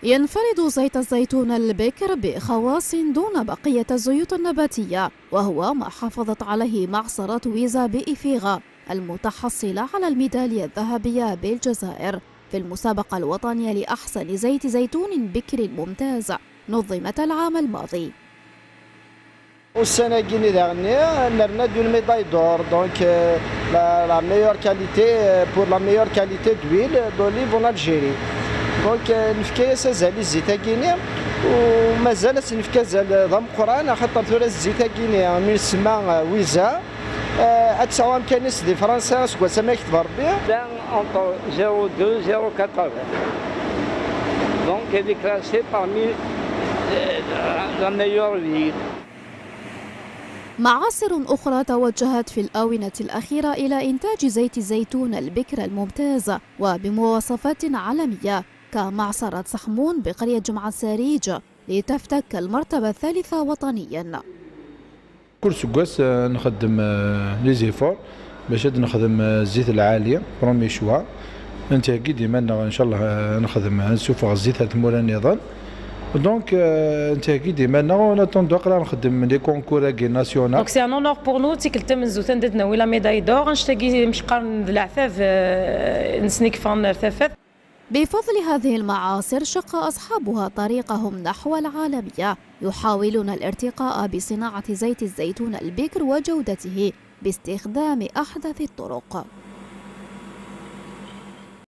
ينفرد زيت الزيتون البكر بخواص دون بقية الزيوت النباتية، وهو ما حافظت عليه معصرة ويزا بإفيغا المتحصلة على الميدالية الذهبية بالجزائر في المسابقة الوطنية لأحسن زيت زيتون بكر ممتاز نظمت العام الماضي. والسنة كيني داغني نرنا دون ميداي دور دونك لا ميور كاليتي بور لا ميور كاليتي دويل دوليف اون الجيري دونك نفكا سازال الزيت كيني ومازال نفكا زال ضم قران خاطر ثورة الزيت كيني من سما ويزا أتساوى أمكانيس دي فرنسا سكوا سما يكتب ربي دان entre 0,2 0,80 donc elle est classée parmi la meilleure ville. معاصر أخرى توجهت في الآونة الأخيرة إلى إنتاج زيت الزيتون البكر الممتاز وبمواصفات عالمية كمعصرة صحمون بقرية جمعة ساريج لتفتك المرتبة الثالثة وطنيا. كل سكواس نخدم لي زيفور باش نخدم الزيت العالية برومي شوا نتاكي ديما ان شاء الله نخدم نسوفغ الزيت هاد المورا نظام دونك نتاكي ديما ناتوندو قرا نخدم لي كونكور كي ناسيونال. دونك سي ان اونور بور نو تيكلت من زوتن دتنا ولا ميداي دور نشتاقي مش قارن العفاف نسنيك فان الثفاف. بفضل هذه المعاصر شق أصحابها طريقهم نحو العالمية، يحاولون الارتقاء بصناعة زيت الزيتون البكر وجودته باستخدام أحدث الطرق.